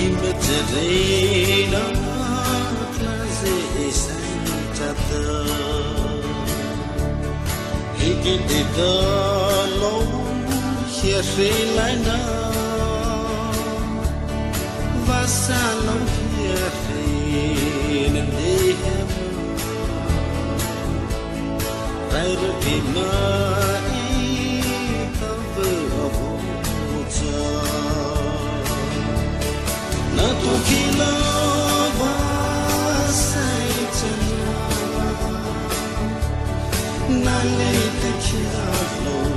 Immaterial classic chapter. He did it alone. Here, Lina. Vassalo here, in the right of the night, cover of water. Not to kill us, not let the child flow,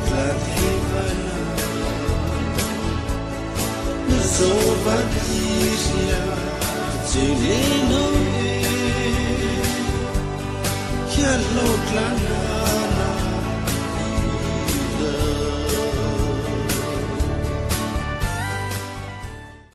glad heaven. So bad is ya, to lean on it. Hello,